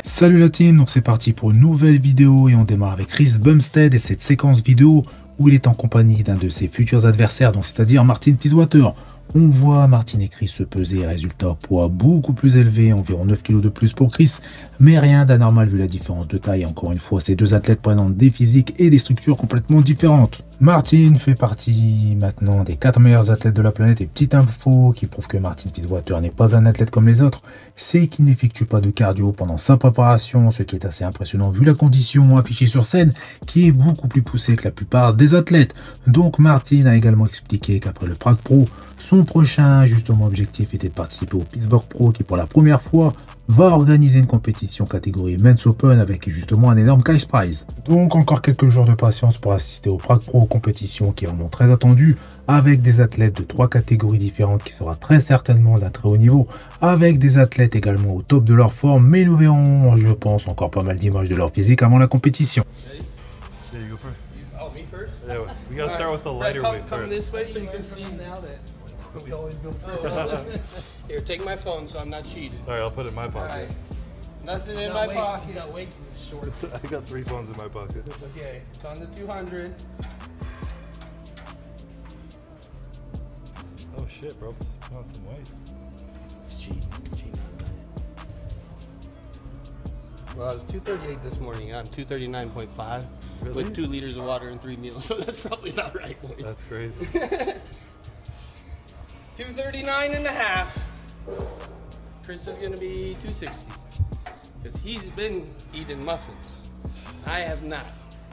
Salut la team, donc c'est parti pour une nouvelle vidéo et on démarre avec Chris Bumstead et cette séquence vidéo où il est en compagnie d'un de ses futurs adversaires, donc c'est-à-dire Martin Fitzwater. On voit Martin et Chris se peser, résultat poids beaucoup plus élevé, environ 9 kg de plus pour Chris, mais rien d'anormal vu la différence de taille. Encore une fois, ces deux athlètes présentent des physiques et des structures complètement différentes. Martin fait partie maintenant des 4 meilleurs athlètes de la planète et petite info qui prouve que Martin Fitzwater n'est pas un athlète comme les autres, c'est qu'il n'effectue pas de cardio pendant sa préparation, ce qui est assez impressionnant vu la condition affichée sur scène qui est beaucoup plus poussée que la plupart des athlètes. Donc Martin a également expliqué qu'après le Prague Pro, son prochain justement objectif était de participer au Pittsburgh Pro qui pour la première fois va organiser une compétition catégorie Men's Open avec justement un énorme cash prize. Donc encore quelques jours de patience pour assister au Prague Pro, compétition qui est vraiment très attendue avec des athlètes de 3 catégories différentes qui sera très certainement d'un très haut niveau, avec des athlètes également au top de leur forme, mais nous verrons je pense encore pas mal d'images de leur physique avant la compétition. Yeah, you go first. Oh, me first? Yeah, we gotta start with the lighter weight first. Come this way so you can see now that we always go first. Here, take my phone so I'm not cheating. Alright, I'll put it in my pocket. All right. Nothing in my pocket. He's got weight shorts. I got 3 phones in my pocket. Okay, it's on the 200. Oh shit, bro. Put on some weight. It's cheating. Well, I was 238 this morning. I'm 239.5 Really? with 2 liters of water and 3 meals, so that's probably about right, boys. That's crazy. 239 and a half. Chris is gonna be 260 because he's been eating muffins. I have not.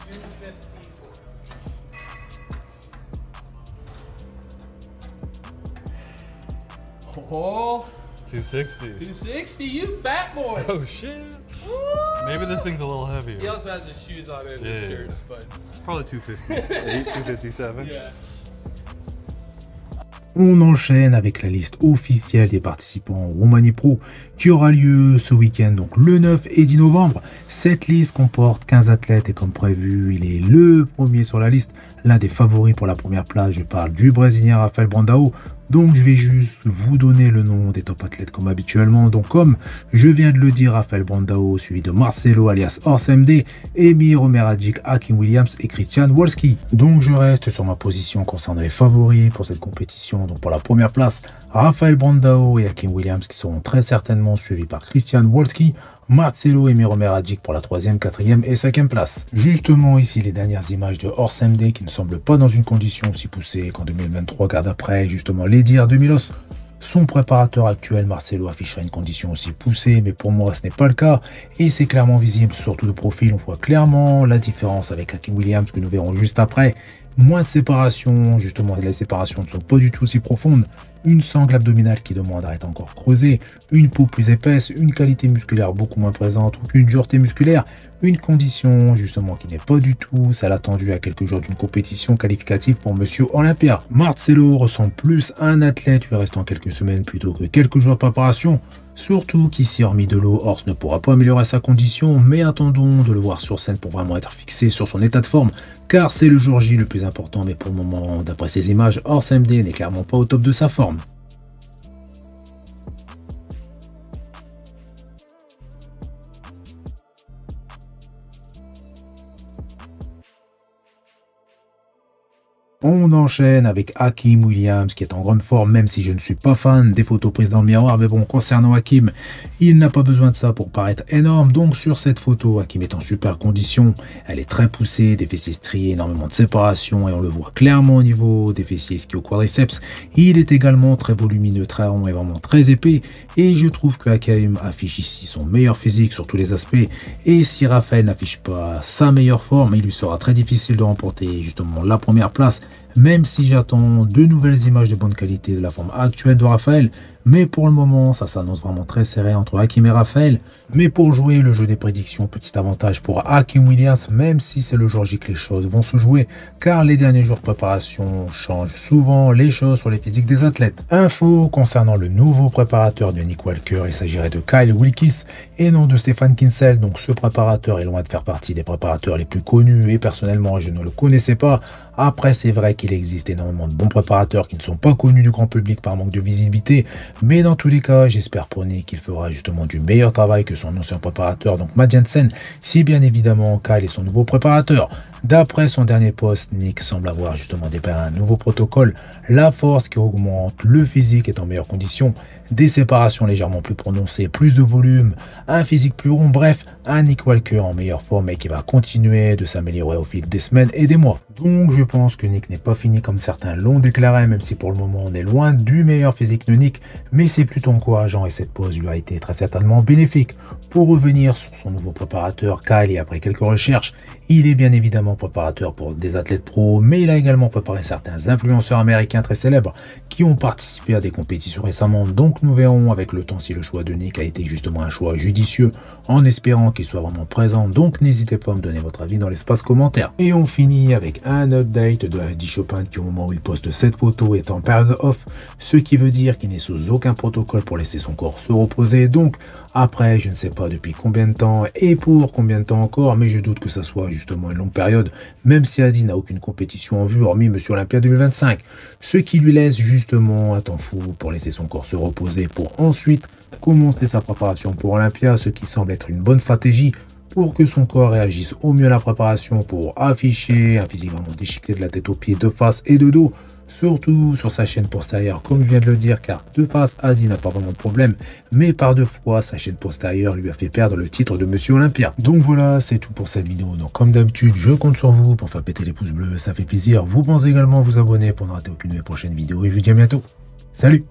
254. Oh, 260. 260, you fat boy. Oh shit. Maybe this thing's a little heavier. He also has his shoes on and his shirts, but Probably 258, 257. yeah. On enchaîne avec la liste officielle des participants au Roumanie Pro qui aura lieu ce week-end, donc le 9 et 10 novembre. Cette liste comporte 15 athlètes et comme prévu, il est le premier sur la liste, l'un des favoris pour la première place. Je parle du Brésilien Rafael Brandao. Donc je vais juste vous donner le nom des top athlètes comme habituellement. Donc comme je viens de le dire, Rafael Brandao suivi de Marcelo alias Horse MD, Emir Omeragic, Hakim Williams et Christian Wolski. Donc je reste sur ma position concernant les favoris pour cette compétition. Donc pour la première place, Rafael Brandao et Hakim Williams qui seront très certainement suivis par Christian Wolski, Marcelo et Emir Omeragic pour la 3e, 4e et 5e place. Justement ici les dernières images de Horse MD qui ne semble pas dans une condition aussi poussée qu'en 2023 car d'après justement les dires de Milos, son préparateur actuel Marcelo affichera une condition aussi poussée, mais pour moi ce n'est pas le cas et c'est clairement visible, surtout de profil. On voit clairement la différence avec Hakim Williams que nous verrons juste après. Moins de séparation, justement les séparations ne sont pas du tout si profondes, une sangle abdominale qui demande à être encore creusée, une peau plus épaisse, une qualité musculaire beaucoup moins présente, aucune dureté musculaire, une condition justement qui n'est pas du tout celle attendue à quelques jours d'une compétition qualificative pour Monsieur Olympia. Marcelo ressemble plus à un athlète lui restant quelques semaines plutôt que quelques jours de préparation. Surtout qu'ici, hormis de l'eau, Horse ne pourra pas améliorer sa condition, mais attendons de le voir sur scène pour vraiment être fixé sur son état de forme, car c'est le jour J le plus important, mais pour le moment, d'après ces images, Horse MD n'est clairement pas au top de sa forme. On enchaîne avec Hakim Williams qui est en grande forme, même si je ne suis pas fan des photos prises dans le miroir. Mais bon, concernant Hakim, il n'a pas besoin de ça pour paraître énorme. Donc sur cette photo, Hakim est en super condition. Elle est très poussée, des fessiers striés, énormément de séparation et on le voit clairement au niveau des fessiers ischio-quadriceps. Il est également très volumineux, très rond et vraiment très épais. Et je trouve que Hakim affiche ici son meilleur physique sur tous les aspects. Et si Raphaël n'affiche pas sa meilleure forme, il lui sera très difficile de remporter justement la première place. Même si j'attends de nouvelles images de bonne qualité de la forme actuelle de Raphaël, mais pour le moment ça s'annonce vraiment très serré entre Hakim et Raphaël. Mais pour jouer le jeu des prédictions, petit avantage pour Hakim Williams, même si c'est le jour J que les choses vont se jouer, car les derniers jours de préparation changent souvent les choses sur les physiques des athlètes. Info concernant le nouveau préparateur de Nick Walker, il s'agirait de Kyle Wilkis et non de Stefan Kinsel. Donc ce préparateur est loin de faire partie des préparateurs les plus connus et personnellement je ne le connaissais pas. Après c'est vrai qu'il existe énormément de bons préparateurs qui ne sont pas connus du grand public par manque de visibilité, Mais dans tous les cas, j'espère pour Nick qu'il fera justement du meilleur travail que son ancien préparateur, donc Matt Jensen, si bien évidemment Kyle est son nouveau préparateur. D'après son dernier post, Nick semble avoir justement dépeint un nouveau protocole, la force qui augmente, le physique est en meilleure condition, des séparations légèrement plus prononcées, plus de volume, un physique plus rond, bref, un Nick Walker en meilleure forme et qui va continuer de s'améliorer au fil des semaines et des mois. Donc je pense que Nick n'est pas fini comme certains l'ont déclaré, même si pour le moment on est loin du meilleur physique de Nick, mais c'est plutôt encourageant et cette pause lui a été très certainement bénéfique. Pour revenir sur son nouveau préparateur Kyle et après quelques recherches, il est bien évidemment préparateur pour des athlètes pros, mais il a également préparé certains influenceurs américains très célèbres qui ont participé à des compétitions récemment, donc nous verrons avec le temps si le choix de Nick a été justement un choix judicieux, en espérant qu'il soit vraiment présent, donc n'hésitez pas à me donner votre avis dans l'espace commentaire. Et on finit avec un update de Heidi Chopin qui au moment où il poste cette photo est en période off, ce qui veut dire qu'il n'est sous aucun protocole pour laisser son corps se reposer, donc après je ne sais pas depuis combien de temps et pour combien de temps encore, mais je doute que ça soit justement une longue période, même si Heidi n'a aucune compétition en vue hormis Monsieur Olympia 2025, ce qui lui laisse justement un temps fou pour laisser son corps se reposer pour ensuite commencer sa préparation pour Olympia, ce qui semble être une bonne stratégie pour que son corps réagisse au mieux à la préparation pour afficher un physique vraiment déchiqueté de la tête aux pieds, de face et de dos, surtout sur sa chaîne postérieure comme je viens de le dire, car de face Heidi n'a pas vraiment de problème, mais par deux fois sa chaîne postérieure lui a fait perdre le titre de Monsieur Olympia. Donc voilà, c'est tout pour cette vidéo. Donc comme d'habitude, je compte sur vous pour faire péter les pouces bleus, ça fait plaisir. Vous pensez également à vous abonner pour ne rater aucune de mes prochaines vidéos et je vous dis à bientôt. Salut!